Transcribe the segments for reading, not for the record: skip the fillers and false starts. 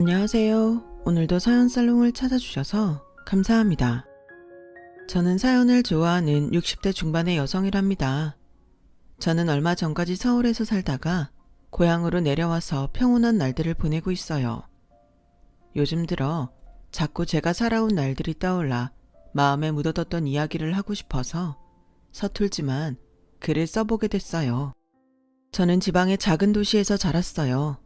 안녕하세요. 오늘도 사연 살롱을 찾아주셔서 감사합니다. 저는 사연을 좋아하는 60대 중반의 여성이랍니다. 저는 얼마 전까지 서울에서 살다가 고향으로 내려와서 평온한 날들을 보내고 있어요. 요즘 들어 자꾸 제가 살아온 날들이 떠올라 마음에 묻어뒀던 이야기를 하고 싶어서 서툴지만 글을 써보게 됐어요. 저는 지방의 작은 도시에서 자랐어요.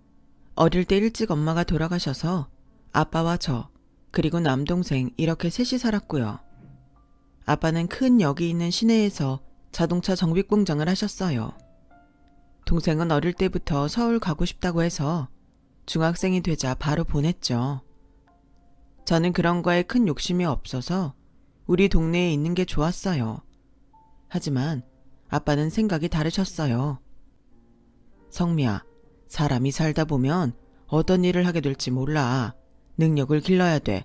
어릴 때 일찍 엄마가 돌아가셔서 아빠와 저, 그리고 남동생 이렇게 셋이 살았고요. 아빠는 큰 역이 있는 시내에서 자동차 정비 공장을 하셨어요. 동생은 어릴 때부터 서울 가고 싶다고 해서 중학생이 되자 바로 보냈죠. 저는 그런 거에 큰 욕심이 없어서 우리 동네에 있는 게 좋았어요. 하지만 아빠는 생각이 다르셨어요. 성미야, 사람이 살다 보면 어떤 일을 하게 될지 몰라. 능력을 길러야 돼.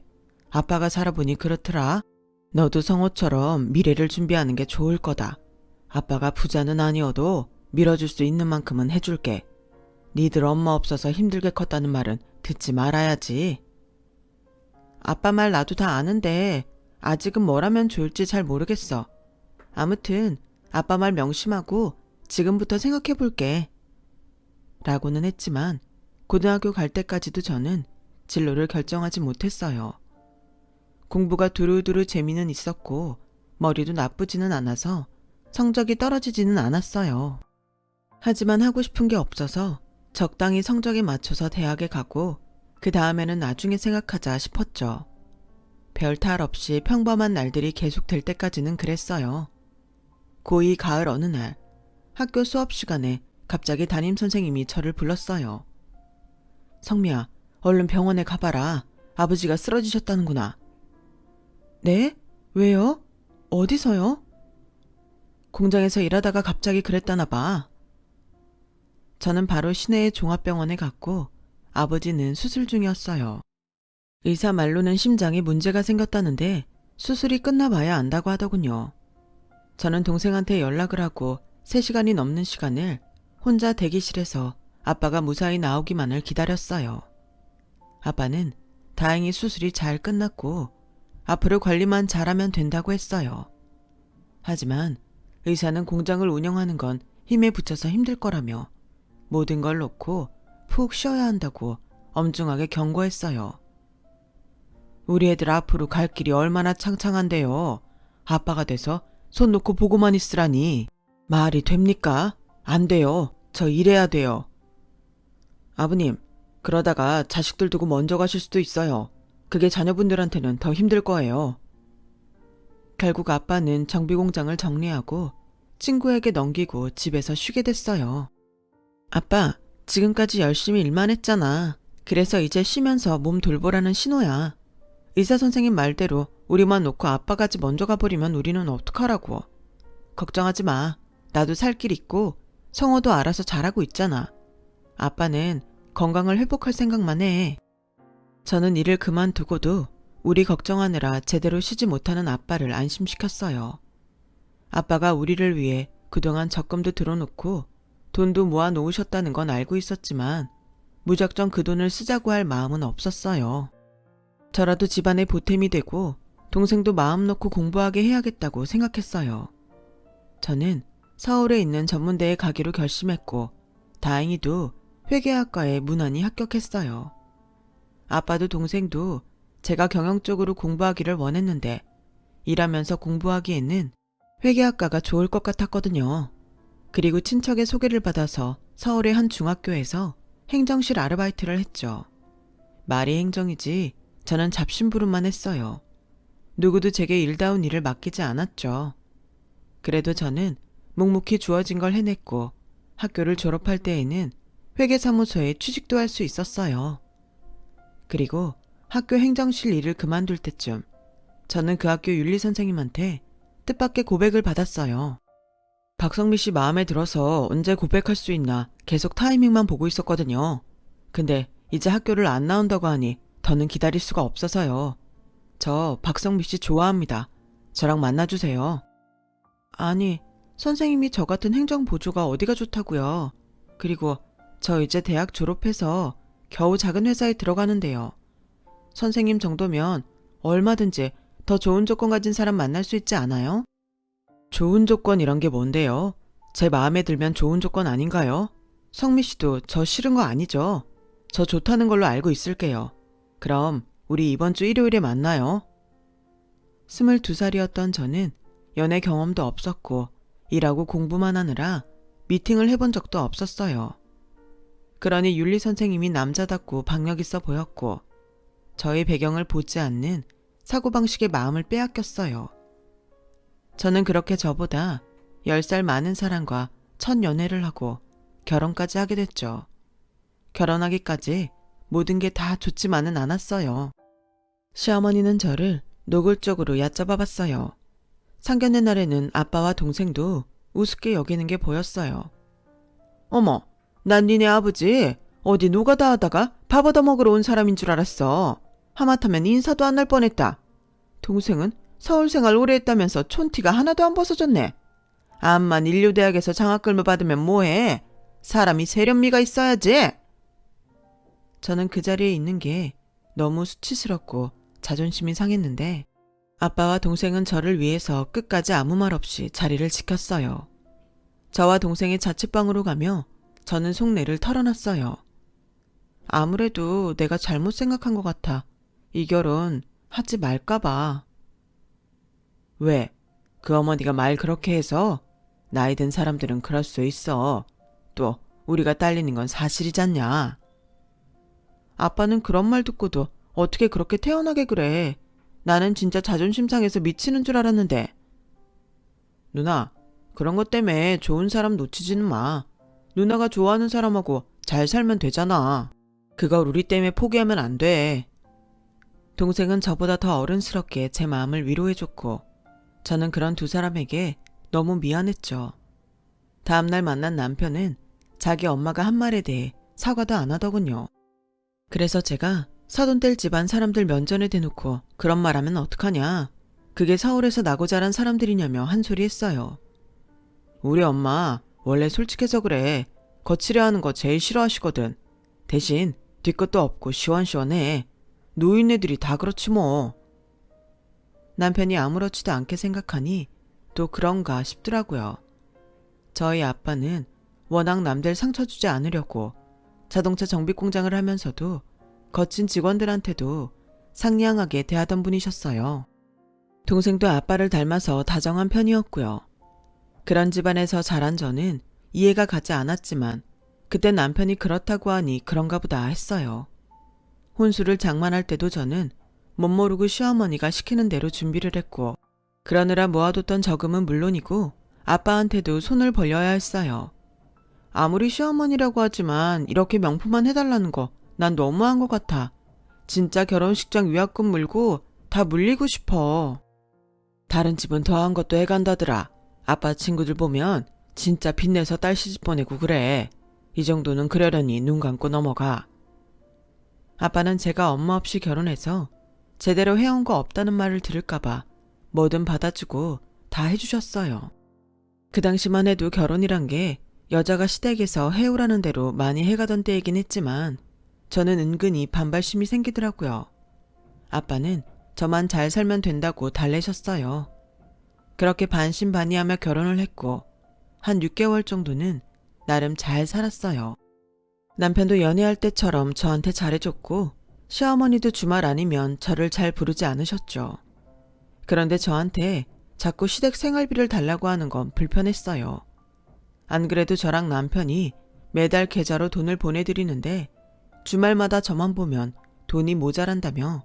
아빠가 살아보니 그렇더라. 너도 성호처럼 미래를 준비하는 게 좋을 거다. 아빠가 부자는 아니어도 밀어줄 수 있는 만큼은 해줄게. 니들 엄마 없어서 힘들게 컸다는 말은 듣지 말아야지. 아빠 말 나도 다 아는데 아직은 뭘 하면 좋을지 잘 모르겠어. 아무튼 아빠 말 명심하고 지금부터 생각해 볼게. 라고는 했지만 고등학교 갈 때까지도 저는 진로를 결정하지 못했어요. 공부가 두루두루 재미는 있었고 머리도 나쁘지는 않아서 성적이 떨어지지는 않았어요. 하지만 하고 싶은 게 없어서 적당히 성적에 맞춰서 대학에 가고 그 다음에는 나중에 생각하자 싶었죠. 별 탈 없이 평범한 날들이 계속될 때까지는 그랬어요. 고2 가을 어느 날 학교 수업 시간에 갑자기 담임선생님이 저를 불렀어요. 성미야, 얼른 병원에 가봐라. 아버지가 쓰러지셨다는구나. 네? 왜요? 어디서요? 공장에서 일하다가 갑자기 그랬다나 봐. 저는 바로 시내의 종합병원에 갔고 아버지는 수술 중이었어요. 의사 말로는 심장에 문제가 생겼다는데 수술이 끝나봐야 안다고 하더군요. 저는 동생한테 연락을 하고 3시간이 넘는 시간을 혼자 대기실에서 아빠가 무사히 나오기만을 기다렸어요. 아빠는 다행히 수술이 잘 끝났고 앞으로 관리만 잘하면 된다고 했어요. 하지만 의사는 공장을 운영하는 건 힘에 부쳐서 힘들 거라며 모든 걸 놓고 푹 쉬어야 한다고 엄중하게 경고했어요. 우리 애들 앞으로 갈 길이 얼마나 창창한데요. 아빠가 돼서 손 놓고 보고만 있으라니. 말이 됩니까? 안 돼요. 저 일해야 돼요. 아버님, 그러다가 자식들 두고 먼저 가실 수도 있어요. 그게 자녀분들한테는 더 힘들 거예요. 결국 아빠는 정비공장을 정리하고 친구에게 넘기고 집에서 쉬게 됐어요. 아빠, 지금까지 열심히 일만 했잖아. 그래서 이제 쉬면서 몸 돌보라는 신호야. 의사 선생님 말대로 우리만 놓고 아빠까지 먼저 가버리면 우리는 어떡하라고. 걱정하지 마. 나도 살 길 있고 성호도 알아서 잘하고 있잖아. 아빠는 건강을 회복할 생각만 해. 저는 일을 그만두고도 우리 걱정하느라 제대로 쉬지 못하는 아빠를 안심시켰어요. 아빠가 우리를 위해 그동안 적금도 들어놓고 돈도 모아 놓으셨다는 건 알고 있었지만 무작정 그 돈을 쓰자고 할 마음은 없었어요. 저라도 집안의 보탬이 되고 동생도 마음 놓고 공부하게 해야겠다고 생각했어요. 저는 서울에 있는 전문대에 가기로 결심했고 다행히도 회계학과에 무난히 합격했어요. 아빠도 동생도 제가 경영 쪽으로 공부하기를 원했는데 일하면서 공부하기에는 회계학과가 좋을 것 같았거든요. 그리고 친척의 소개를 받아서 서울의 한 중학교에서 행정실 아르바이트를 했죠. 말이 행정이지 저는 잡심부름만 했어요. 누구도 제게 일다운 일을 맡기지 않았죠. 그래도 저는 묵묵히 주어진 걸 해냈고 학교를 졸업할 때에는 회계사무소에 취직도 할 수 있었어요. 그리고 학교 행정실 일을 그만둘 때쯤 저는 그 학교 윤리선생님한테 뜻밖의 고백을 받았어요. 박성미 씨 마음에 들어서 언제 고백할 수 있나 계속 타이밍만 보고 있었거든요. 근데 이제 학교를 안 나온다고 하니 더는 기다릴 수가 없어서요. 저 박성미 씨 좋아합니다. 저랑 만나주세요. 아니, 선생님이 저 같은 행정보조가 어디가 좋다고요. 그리고 저 이제 대학 졸업해서 겨우 작은 회사에 들어가는데요. 선생님 정도면 얼마든지 더 좋은 조건 가진 사람 만날 수 있지 않아요? 좋은 조건이란 게 뭔데요? 제 마음에 들면 좋은 조건 아닌가요? 성미 씨도 저 싫은 거 아니죠? 저 좋다는 걸로 알고 있을게요. 그럼 우리 이번 주 일요일에 만나요. 22살이었던 저는 연애 경험도 없었고 일하고 공부만 하느라 미팅을 해본 적도 없었어요. 그러니 윤리 선생님이 남자답고 박력 있어 보였고 저의 배경을 보지 않는 사고방식의 마음을 빼앗겼어요. 저는 그렇게 저보다 10살 많은 사람과 첫 연애를 하고 결혼까지 하게 됐죠. 결혼하기까지 모든 게 다 좋지만은 않았어요. 시어머니는 저를 노골적으로 얕잡아 봤어요. 상견례 날에는 아빠와 동생도 우습게 여기는 게 보였어요. 어머, 난 니네 아버지 어디 노가다 하다가 밥 얻어 먹으러 온 사람인 줄 알았어. 하마터면 인사도 안 날 뻔했다. 동생은 서울 생활 오래 했다면서 촌티가 하나도 안 벗어졌네. 암만 인류대학에서 장학금을 받으면 뭐해? 사람이 세련미가 있어야지. 저는 그 자리에 있는 게 너무 수치스럽고 자존심이 상했는데 아빠와 동생은 저를 위해서 끝까지 아무 말 없이 자리를 지켰어요. 저와 동생이 자취방으로 가며 저는 속내를 털어놨어요. 아무래도 내가 잘못 생각한 것 같아. 이 결혼 하지 말까봐. 왜? 그 어머니가 말 그렇게 해서? 나이 든 사람들은 그럴 수 있어. 또 우리가 딸리는 건 사실이잖냐. 아빠는 그런 말 듣고도 어떻게 그렇게 태연하게 그래. 나는 진짜 자존심 상해서 미치는 줄 알았는데. 누나, 그런 것 때문에 좋은 사람 놓치지는 마. 누나가 좋아하는 사람하고 잘 살면 되잖아. 그걸 우리 때문에 포기하면 안 돼. 동생은 저보다 더 어른스럽게 제 마음을 위로해줬고 저는 그런 두 사람에게 너무 미안했죠. 다음날 만난 남편은 자기 엄마가 한 말에 대해 사과도 안 하더군요. 그래서 제가 사돈 뗄 집안 사람들 면전에 대놓고 그런 말 하면 어떡하냐. 그게 서울에서 나고 자란 사람들이냐며 한 소리 했어요. 우리 엄마 원래 솔직해서 그래. 거칠어 하는 거 제일 싫어하시거든. 대신 뒤끝도 없고 시원시원해. 노인네들이 다 그렇지 뭐. 남편이 아무렇지도 않게 생각하니 또 그런가 싶더라고요. 저희 아빠는 워낙 남들 상처 주지 않으려고 자동차 정비 공장을 하면서도 거친 직원들한테도 상냥하게 대하던 분이셨어요. 동생도 아빠를 닮아서 다정한 편이었고요. 그런 집안에서 자란 저는 이해가 가지 않았지만 그때 남편이 그렇다고 하니 그런가 보다 했어요. 혼수를 장만할 때도 저는 못 모르고 시어머니가 시키는 대로 준비를 했고 그러느라 모아뒀던 저금은 물론이고 아빠한테도 손을 벌려야 했어요. 아무리 시어머니라고 하지만 이렇게 명품만 해달라는 거 난 너무한 것 같아. 진짜 결혼식장 위약금 물고 다 물리고 싶어. 다른 집은 더한 것도 해간다더라. 아빠 친구들 보면 진짜 빚내서 딸 시집 보내고 그래. 이 정도는 그러려니 눈 감고 넘어가. 아빠는 제가 엄마 없이 결혼해서 제대로 해온 거 없다는 말을 들을까봐 뭐든 받아주고 다 해주셨어요. 그 당시만 해도 결혼이란 게 여자가 시댁에서 해오라는 대로 많이 해가던 때이긴 했지만 저는 은근히 반발심이 생기더라고요. 아빠는 저만 잘 살면 된다고 달래셨어요. 그렇게 반신반의하며 결혼을 했고 한 6개월 정도는 나름 잘 살았어요. 남편도 연애할 때처럼 저한테 잘해줬고 시어머니도 주말 아니면 저를 잘 부르지 않으셨죠. 그런데 저한테 자꾸 시댁 생활비를 달라고 하는 건 불편했어요. 안 그래도 저랑 남편이 매달 계좌로 돈을 보내드리는데 주말마다 저만 보면 돈이 모자란다며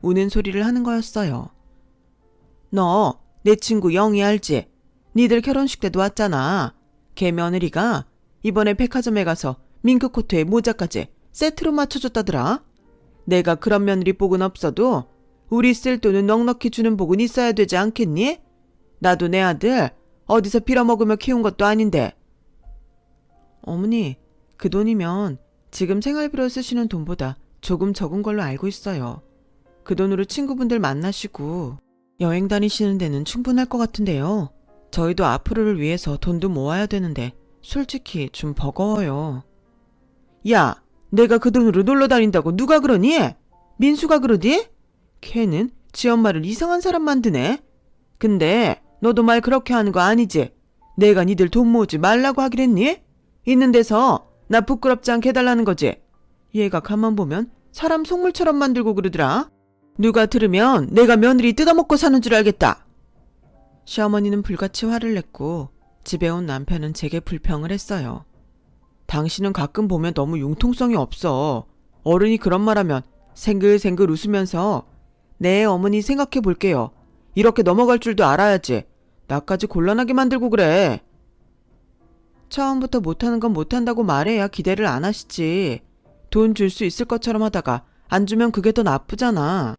우는 소리를 하는 거였어요. 너 내 친구 영희 알지? 니들 결혼식 때도 왔잖아. 걔 며느리가 이번에 백화점에 가서 밍크코트에 모자까지 세트로 맞춰줬다더라. 내가 그런 며느리 복은 없어도 우리 쓸 돈은 넉넉히 주는 복은 있어야 되지 않겠니? 나도 내 아들 어디서 빌어먹으며 키운 것도 아닌데. 어머니, 그 돈이면 지금 생활비로 쓰시는 돈보다 조금 적은 걸로 알고 있어요. 그 돈으로 친구분들 만나시고 여행 다니시는 데는 충분할 것 같은데요. 저희도 앞으로를 위해서 돈도 모아야 되는데 솔직히 좀 버거워요. 야, 내가 그 돈으로 놀러 다닌다고 누가 그러니? 민수가 그러디? 걔는 지 엄마를 이상한 사람 만드네. 근데 너도 말 그렇게 하는 거 아니지? 내가 니들 돈 모으지 말라고 하기랬니? 있는 데서 나 부끄럽지 않게 해달라는 거지. 얘가 가만 보면 사람 속물처럼 만들고 그러더라. 누가 들으면 내가 며느리 뜯어먹고 사는 줄 알겠다. 시어머니는 불같이 화를 냈고 집에 온 남편은 제게 불평을 했어요. 당신은 가끔 보면 너무 융통성이 없어. 어른이 그런 말하면 생글생글 웃으면서 네 어머니 생각해 볼게요. 이렇게 넘어갈 줄도 알아야지. 나까지 곤란하게 만들고 그래. 처음부터 못하는 건 못한다고 말해야 기대를 안 하시지. 돈 줄 수 있을 것처럼 하다가 안 주면 그게 더 나쁘잖아.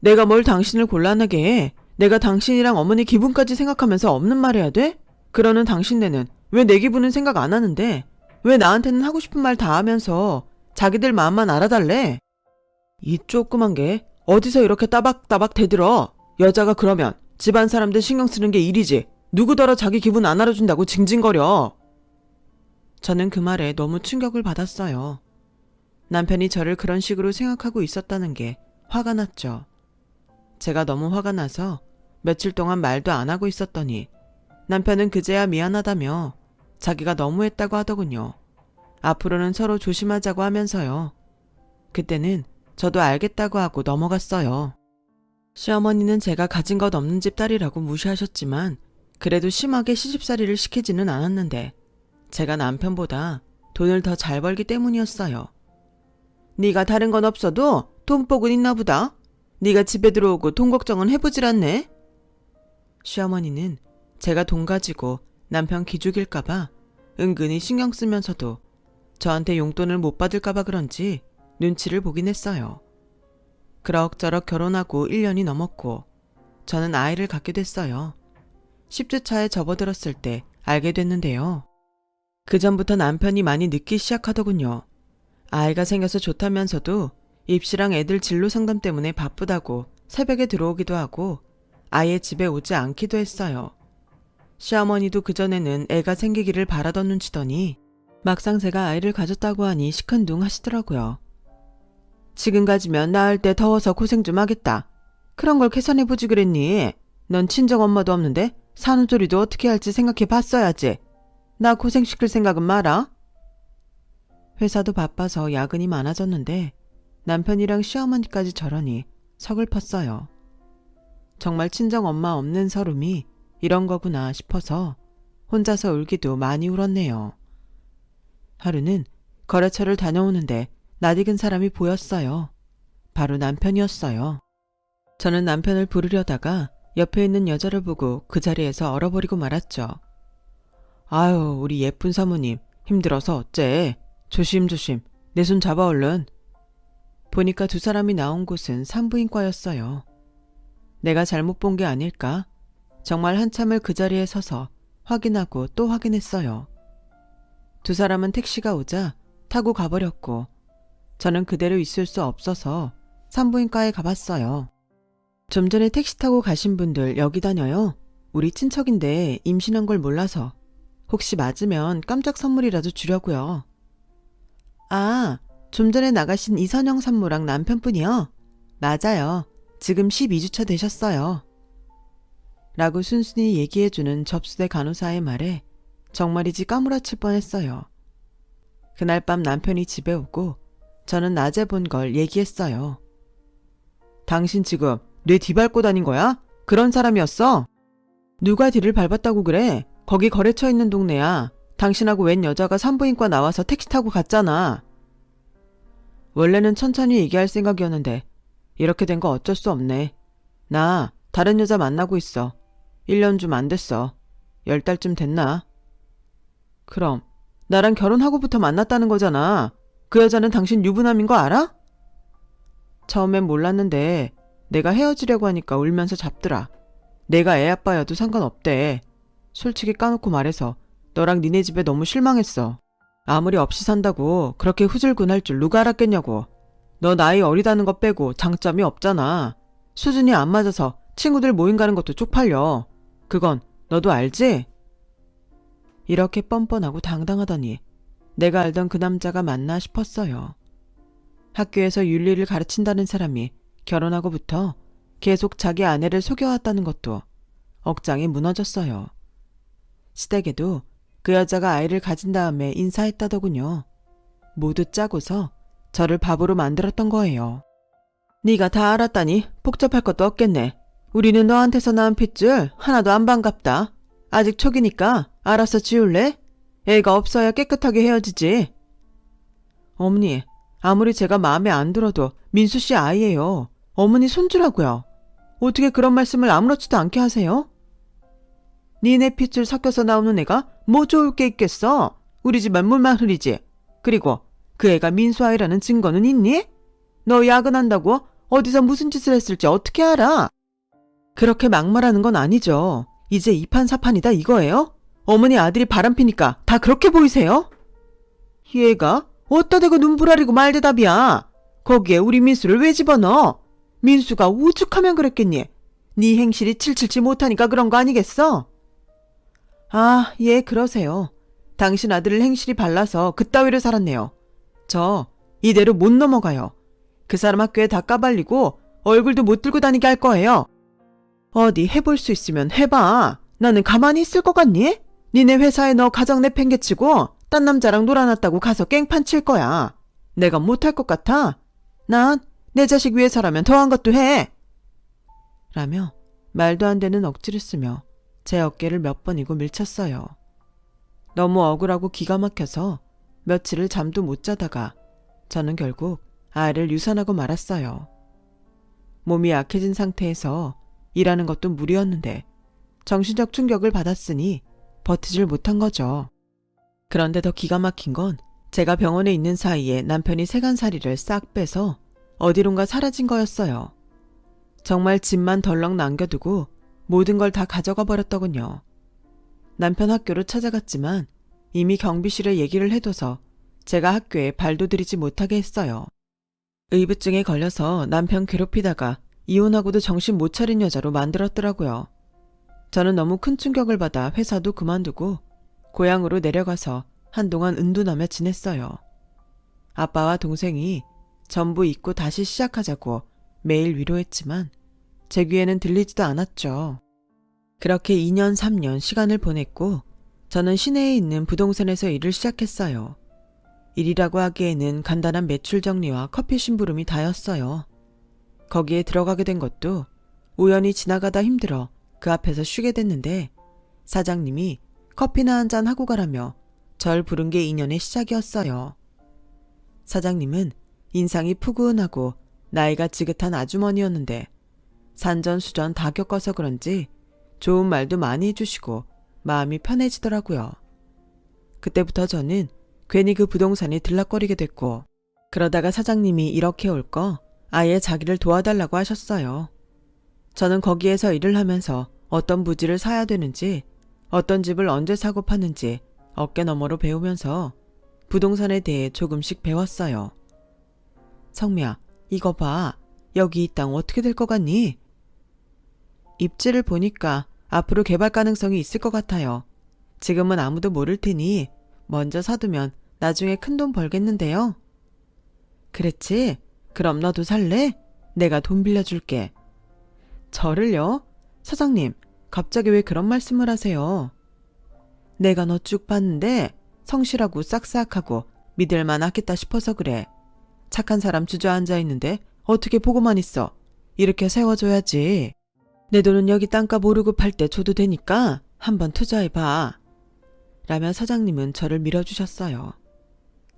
내가 뭘 당신을 곤란하게 해. 내가 당신이랑 어머니 기분까지 생각하면서 없는 말 해야 돼? 그러는 당신네는 왜 내 기분은 생각 안 하는데 왜 나한테는 하고 싶은 말 다 하면서 자기들 마음만 알아달래? 이 조그만 게 어디서 이렇게 따박따박 대들어. 여자가 그러면 집안 사람들 신경 쓰는 게 일이지. 누구더러 자기 기분 안 알아준다고 징징거려. 저는 그 말에 너무 충격을 받았어요. 남편이 저를 그런 식으로 생각하고 있었다는 게 화가 났죠. 제가 너무 화가 나서 며칠 동안 말도 안 하고 있었더니 남편은 그제야 미안하다며 자기가 너무했다고 하더군요. 앞으로는 서로 조심하자고 하면서요. 그때는 저도 알겠다고 하고 넘어갔어요. 시어머니는 제가 가진 것 없는 집 딸이라고 무시하셨지만 그래도 심하게 시집살이를 시키지는 않았는데 제가 남편보다 돈을 더 잘 벌기 때문이었어요. 네가 다른 건 없어도 돈복은 있나 보다. 네가 집에 들어오고 돈 걱정은 해보질 않네. 시어머니는 제가 돈 가지고 남편 기죽일까봐 은근히 신경 쓰면서도 저한테 용돈을 못 받을까봐 그런지 눈치를 보긴 했어요. 그럭저럭 결혼하고 1년이 넘었고 저는 아이를 갖게 됐어요. 10주 차에 접어들었을 때 알게 됐는데요. 그 전부터 남편이 많이 늦기 시작하더군요. 아이가 생겨서 좋다면서도 입시랑 애들 진로 상담 때문에 바쁘다고 새벽에 들어오기도 하고 아예 집에 오지 않기도 했어요. 시어머니도 그전에는 애가 생기기를 바라던 눈치더니 막상 제가 아이를 가졌다고 하니 시큰둥 하시더라고요. 지금 가지면 낳을 때 더워서 고생 좀 하겠다. 그런 걸 계산해보지 그랬니? 넌 친정엄마도 없는데 산후조리도 어떻게 할지 생각해 봤어야지. 나 고생시킬 생각은 마라. 회사도 바빠서 야근이 많아졌는데 남편이랑 시어머니까지 저러니 서글펐어요. 정말 친정엄마 없는 서름이 이런 거구나 싶어서 혼자서 울기도 많이 울었네요. 하루는 거래처를 다녀오는데 낯익은 사람이 보였어요. 바로 남편이었어요. 저는 남편을 부르려다가 옆에 있는 여자를 보고 그 자리에서 얼어버리고 말았죠. 아유, 우리 예쁜 사모님 힘들어서 어째. 조심조심 내 손 잡아 얼른. 보니까 두 사람이 나온 곳은 산부인과였어요. 내가 잘못 본 게 아닐까? 정말 한참을 그 자리에 서서 확인하고 또 확인했어요. 두 사람은 택시가 오자 타고 가버렸고 저는 그대로 있을 수 없어서 산부인과에 가봤어요. 좀 전에 택시 타고 가신 분들 여기 다녀요. 우리 친척인데 임신한 걸 몰라서 혹시 맞으면 깜짝 선물이라도 주려고요. 아, 좀 전에 나가신 이선영 산모랑 남편분이요? 맞아요. 지금 12주차 되셨어요. 라고 순순히 얘기해주는 접수대 간호사의 말에 정말이지 까무라칠 뻔했어요. 그날 밤 남편이 집에 오고 저는 낮에 본 걸 얘기했어요. 당신 지금 뇌 뒤밟고 다닌 거야? 그런 사람이었어? 누가 뒤를 밟았다고 그래? 거기 거래처 있는 동네야. 당신하고 웬 여자가 산부인과 나와서 택시 타고 갔잖아. 원래는 천천히 얘기할 생각이었는데 이렇게 된 거 어쩔 수 없네. 나 다른 여자 만나고 있어. 1년 좀 안 됐어. 10달쯤 됐나? 그럼 나랑 결혼하고부터 만났다는 거잖아. 그 여자는 당신 유부남인 거 알아? 처음엔 몰랐는데 내가 헤어지려고 하니까 울면서 잡더라. 내가 애 아빠여도 상관없대. 솔직히 까놓고 말해서 너랑 니네 집에 너무 실망했어. 아무리 없이 산다고 그렇게 후줄근할 줄 누가 알았겠냐고. 너 나이 어리다는 거 빼고 장점이 없잖아. 수준이 안 맞아서 친구들 모임 가는 것도 쪽팔려. 그건 너도 알지? 이렇게 뻔뻔하고 당당하더니 내가 알던 그 남자가 맞나 싶었어요. 학교에서 윤리를 가르친다는 사람이 결혼하고부터 계속 자기 아내를 속여왔다는 것도 억장이 무너졌어요. 시댁에도 그 여자가 아이를 가진 다음에 인사했다더군요. 모두 짜고서 저를 바보로 만들었던 거예요. 네가 다 알았다니 복잡할 것도 없겠네. 우리는 너한테서 낳은 핏줄 하나도 안 반갑다. 아직 초기니까 알아서 지울래? 애가 없어야 깨끗하게 헤어지지. 어머니, 아무리 제가 마음에 안 들어도 민수 씨 아이예요. 어머니 손주라고요. 어떻게 그런 말씀을 아무렇지도 않게 하세요? 니네 핏줄 섞여서 나오는 애가 뭐 좋을 게 있겠어? 우리 집안 물만 흐리지. 그리고 그 애가 민수 아이라는 증거는 있니? 너 야근한다고 어디서 무슨 짓을 했을지 어떻게 알아? 그렇게 막말하는 건 아니죠. 이제 이판사판이다 이거예요? 어머니 아들이 바람피니까 다 그렇게 보이세요? 얘가 어디다 대고 눈부라리고 말대답이야. 거기에 우리 민수를 왜 집어넣어? 민수가 오죽하면 그랬겠니? 네 행실이 칠칠치 못하니까 그런 거 아니겠어? 아, 예, 그러세요. 당신 아들을 행실이 발라서 그따위로 살았네요. 저 이대로 못 넘어가요. 그 사람 학교에 다 까발리고 얼굴도 못 들고 다니게 할 거예요. 어디 해볼 수 있으면 해봐. 나는 가만히 있을 것 같니? 니네 회사에 너 가정 내팽개치고 딴 남자랑 놀아놨다고 가서 깽판 칠 거야. 내가 못할 것 같아? 난 내 자식 위해서라면 더한 것도 해. 라며 말도 안 되는 억지를 쓰며 제 어깨를 몇 번이고 밀쳤어요. 너무 억울하고 기가 막혀서 며칠을 잠도 못 자다가 저는 결국 아이를 유산하고 말았어요. 몸이 약해진 상태에서 일하는 것도 무리였는데 정신적 충격을 받았으니 버티질 못한 거죠. 그런데 더 기가 막힌 건 제가 병원에 있는 사이에 남편이 세간살이를 싹 빼서 어디론가 사라진 거였어요. 정말 집만 덜렁 남겨두고 모든 걸 다 가져가 버렸더군요. 남편 학교로 찾아갔지만 이미 경비실에 얘기를 해둬서 제가 학교에 발도 들이지 못하게 했어요. 의부증에 걸려서 남편 괴롭히다가 이혼하고도 정신 못 차린 여자로 만들었더라고요. 저는 너무 큰 충격을 받아 회사도 그만두고 고향으로 내려가서 한동안 은둔하며 지냈어요. 아빠와 동생이 전부 잊고 다시 시작하자고 매일 위로했지만 제 귀에는 들리지도 않았죠. 그렇게 2년 3년 시간을 보냈고 저는 시내에 있는 부동산에서 일을 시작했어요. 일이라고 하기에는 간단한 매출 정리와 커피 심부름이 다였어요. 거기에 들어가게 된 것도 우연히 지나가다 힘들어 그 앞에서 쉬게 됐는데 사장님이 커피나 한잔 하고 가라며 절 부른 게 인연의 시작이었어요. 사장님은 인상이 푸근하고 나이가 지긋한 아주머니였는데 산전수전 다 겪어서 그런지 좋은 말도 많이 해주시고 마음이 편해지더라고요. 그때부터 저는 괜히 그 부동산에 들락거리게 됐고 그러다가 사장님이 이렇게 올 거 아예 자기를 도와달라고 하셨어요. 저는 거기에서 일을 하면서 어떤 부지를 사야 되는지 어떤 집을 언제 사고 파는지 어깨너머로 배우면서 부동산에 대해 조금씩 배웠어요. 성미야, 이거 봐. 여기 이 땅 어떻게 될 것 같니? 입지를 보니까 앞으로 개발 가능성이 있을 것 같아요. 지금은 아무도 모를 테니 먼저 사두면 나중에 큰돈 벌겠는데요. 그랬지? 그럼 너도 살래? 내가 돈 빌려줄게. 저를요? 사장님, 갑자기 왜 그런 말씀을 하세요? 내가 너 쭉 봤는데 성실하고 싹싹하고 믿을만 하겠다 싶어서 그래. 착한 사람 주저앉아 있는데 어떻게 보고만 있어. 이렇게 세워줘야지. 내 돈은 여기 땅값 오르고 팔 때 줘도 되니까 한번 투자해봐. 라며 사장님은 저를 밀어주셨어요.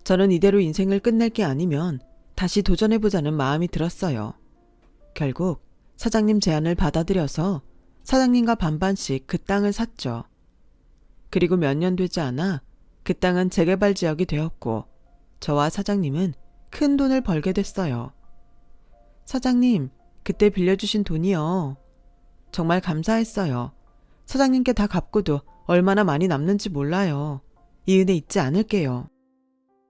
저는 이대로 인생을 끝낼 게 아니면 다시 도전해보자는 마음이 들었어요. 결국 사장님 제안을 받아들여서 사장님과 반반씩 그 땅을 샀죠. 그리고 몇 년 되지 않아 그 땅은 재개발 지역이 되었고 저와 사장님은 큰 돈을 벌게 됐어요. 사장님, 그때 빌려주신 돈이요. 정말 감사했어요. 사장님께 다 갚고도 얼마나 많이 남는지 몰라요. 이 은혜 잊지 않을게요.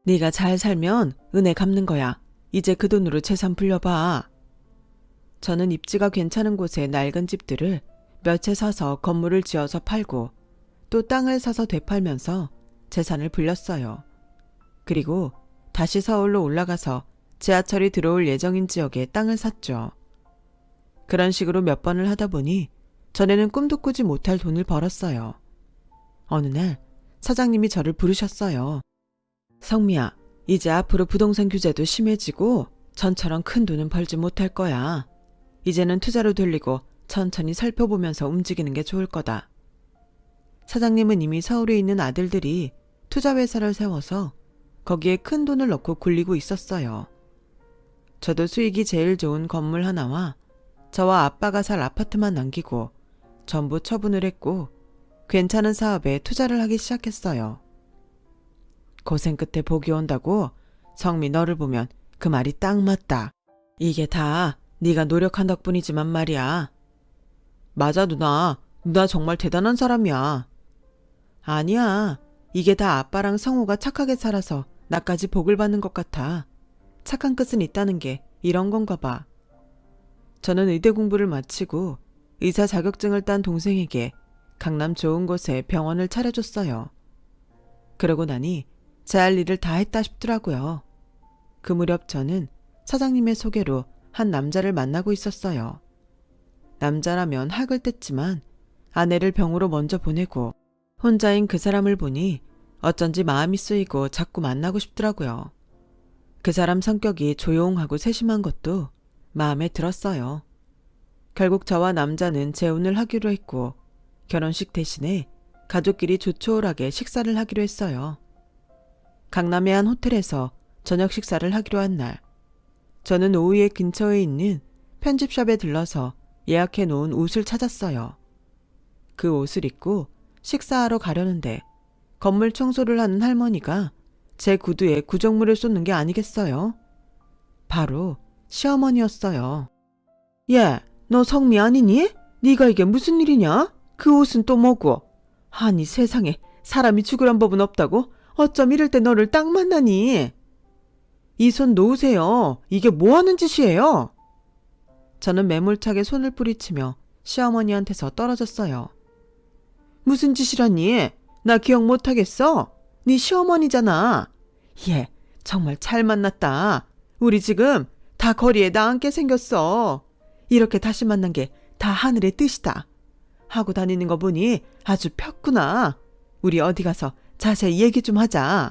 네가 잘 살면 은혜 갚는 거야. 이제 그 돈으로 재산 불려봐. 저는 입지가 괜찮은 곳에 낡은 집들을 몇 채 사서 건물을 지어서 팔고 또 땅을 사서 되팔면서 재산을 불렸어요. 그리고 다시 서울로 올라가서 지하철이 들어올 예정인 지역에 땅을 샀죠. 그런 식으로 몇 번을 하다 보니 전에는 꿈도 꾸지 못할 돈을 벌었어요. 어느 날 사장님이 저를 부르셨어요. 성미야, 이제 앞으로 부동산 규제도 심해지고 전처럼 큰 돈은 벌지 못할 거야. 이제는 투자로 돌리고 천천히 살펴보면서 움직이는 게 좋을 거다. 사장님은 이미 서울에 있는 아들들이 투자회사를 세워서 거기에 큰 돈을 넣고 굴리고 있었어요. 저도 수익이 제일 좋은 건물 하나와 저와 아빠가 살 아파트만 남기고 전부 처분을 했고 괜찮은 사업에 투자를 하기 시작했어요. 고생 끝에 복이 온다고 성미 너를 보면 그 말이 딱 맞다. 이게 다 네가 노력한 덕분이지만 말이야. 맞아 누나. 누나 정말 대단한 사람이야. 아니야. 이게 다 아빠랑 성우가 착하게 살아서 나까지 복을 받는 것 같아. 착한 끝은 있다는 게 이런 건가 봐. 저는 의대 공부를 마치고 의사 자격증을 딴 동생에게 강남 좋은 곳에 병원을 차려줬어요. 그러고 나니 제 할 일을 다 했다 싶더라고요. 그 무렵 저는 사장님의 소개로 한 남자를 만나고 있었어요. 남자라면 학을 뗐지만 아내를 병으로 먼저 보내고 혼자인 그 사람을 보니 어쩐지 마음이 쓰이고 자꾸 만나고 싶더라고요. 그 사람 성격이 조용하고 세심한 것도 마음에 들었어요. 결국 저와 남자는 재혼을 하기로 했고 결혼식 대신에 가족끼리 조촐하게 식사를 하기로 했어요. 강남의 한 호텔에서 저녁 식사를 하기로 한 날, 저는 오후에 근처에 있는 편집샵에 들러서 예약해 놓은 옷을 찾았어요. 그 옷을 입고 식사하러 가려는데 건물 청소를 하는 할머니가 제 구두에 구정물을 쏟는 게 아니겠어요? 바로 시어머니였어요. 예, 너 성미 아니니? 네가 이게 무슨 일이냐? 그 옷은 또 뭐고? 아니 세상에 사람이 죽으란 법은 없다고? 어쩜 이럴 때 너를 딱 만나니? 이 손 놓으세요. 이게 뭐 하는 짓이에요? 저는 매몰차게 손을 뿌리치며 시어머니한테서 떨어졌어요. 무슨 짓이라니? 나 기억 못하겠어? 네 시어머니잖아. 얘 정말 잘 만났다. 우리 지금 다 거리에 나앉게 생겼어. 이렇게 다시 만난 게 다 하늘의 뜻이다. 하고 다니는 거 보니 아주 폈구나. 우리 어디 가서 자세히 얘기 좀 하자.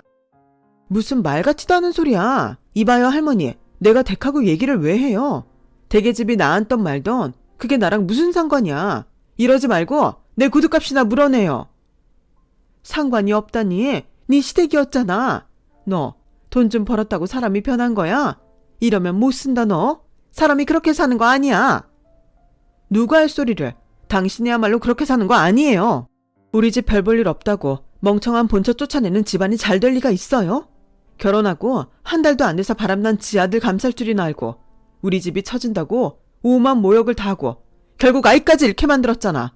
무슨 말 같지도 않은 소리야. 이봐요 할머니. 내가 댁하고 얘기를 왜 해요? 댁의 집이 나앉던 말던 그게 나랑 무슨 상관이야. 이러지 말고 내 구두값이나 물어내요. 상관이 없다니. 네 시댁이었잖아. 너 돈 좀 벌었다고 사람이 변한 거야? 이러면 못 쓴다 너. 사람이 그렇게 사는 거 아니야. 누가 할 소리를. 당신이야말로 그렇게 사는 거 아니에요. 우리 집 별 볼 일 없다고 멍청한 본처 쫓아내는 집안이 잘 될 리가 있어요? 결혼하고 한 달도 안 돼서 바람난 지 아들 감쌀 줄이나 알고 우리 집이 처진다고 오만 모욕을 다 하고 결국 아이까지 잃게 만들었잖아.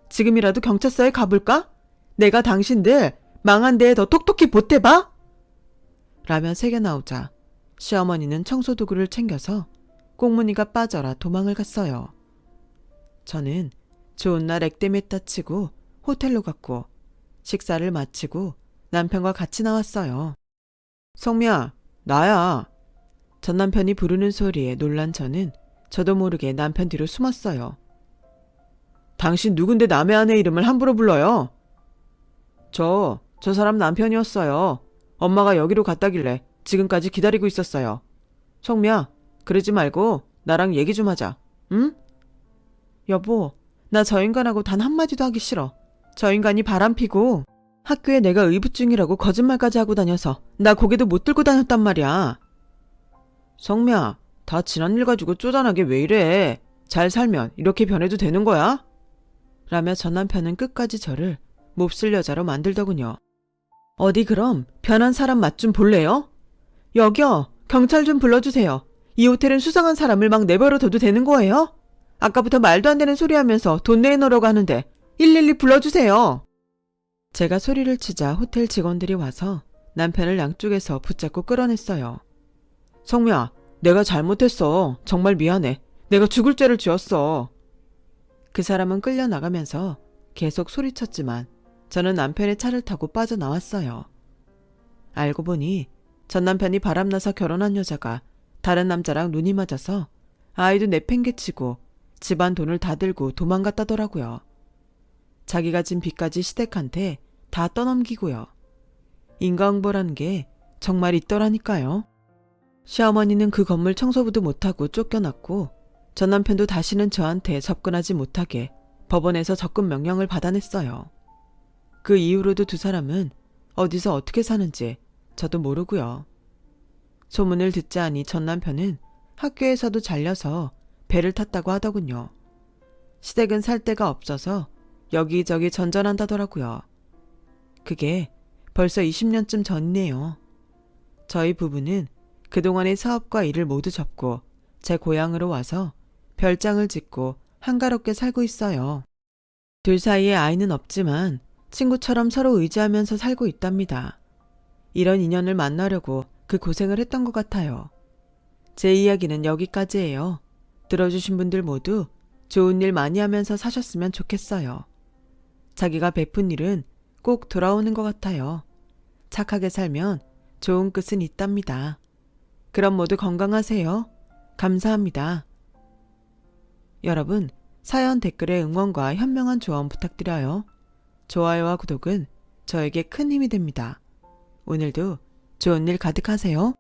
지금이라도 경찰서에 가볼까? 내가 당신들 망한 데에 더 톡톡히 보태봐? 라며 새겨 나오자 시어머니는 청소도구를 챙겨서 꽁무니가 빠져라 도망을 갔어요. 저는 좋은 날 액땜했다 치고 호텔로 갔고 식사를 마치고 남편과 같이 나왔어요. 성미야, 나야. 전 남편이 부르는 소리에 놀란 저는 저도 모르게 남편 뒤로 숨었어요. 당신 누군데 남의 아내 이름을 함부로 불러요? 저 사람 남편이었어요. 엄마가 여기로 갔다길래 지금까지 기다리고 있었어요. 성미야, 그러지 말고 나랑 얘기 좀 하자. 응? 여보, 나 저 인간하고 단 한마디도 하기 싫어. 저 인간이 바람피고 학교에 내가 의붓중이라고 거짓말까지 하고 다녀서 나 고개도 못 들고 다녔단 말이야. 성미야, 다 지난 일 가지고 쪼잔하게 왜 이래. 잘 살면 이렇게 변해도 되는 거야? 라며 전 남편은 끝까지 저를 몹쓸 여자로 만들더군요. 어디 그럼 변한 사람 맛 좀 볼래요? 여기요, 경찰 좀 불러주세요. 이 호텔은 수상한 사람을 막 내버려둬도 되는 거예요? 아까부터 말도 안 되는 소리 하면서 돈 내놓으라고 하는데 112 불러주세요. 제가 소리를 치자 호텔 직원들이 와서 남편을 양쪽에서 붙잡고 끌어냈어요. 성미야, 내가 잘못했어. 정말 미안해. 내가 죽을 죄를 지었어. 그 사람은 끌려나가면서 계속 소리쳤지만 저는 남편의 차를 타고 빠져나왔어요. 알고 보니 전 남편이 바람나서 결혼한 여자가 다른 남자랑 눈이 맞아서 아이도 내팽개치고 집안 돈을 다 들고 도망갔다더라고요. 자기가 진 빚까지 시댁한테 다 떠넘기고요. 인과응보라는 게 정말 있더라니까요. 시어머니는 그 건물 청소부도 못하고 쫓겨났고 전 남편도 다시는 저한테 접근하지 못하게 법원에서 접근 명령을 받아냈어요. 그 이후로도 두 사람은 어디서 어떻게 사는지 저도 모르고요. 소문을 듣자 하니 전 남편은 학교에서도 잘려서 배를 탔다고 하더군요. 시댁은 살 데가 없어서 여기저기 전전한다더라고요. 그게 벌써 20년쯤 전이네요. 저희 부부는 그동안의 사업과 일을 모두 접고 제 고향으로 와서 별장을 짓고 한가롭게 살고 있어요. 둘 사이에 아이는 없지만 친구처럼 서로 의지하면서 살고 있답니다. 이런 인연을 만나려고 그 고생을 했던 것 같아요. 제 이야기는 여기까지예요. 들어주신 분들 모두 좋은 일 많이 하면서 사셨으면 좋겠어요. 자기가 베푼 일은 꼭 돌아오는 것 같아요. 착하게 살면 좋은 끝은 있답니다. 그럼 모두 건강하세요. 감사합니다. 여러분, 사연 댓글에 응원과 현명한 조언 부탁드려요. 좋아요와 구독은 저에게 큰 힘이 됩니다. 오늘도 좋은 일 가득하세요.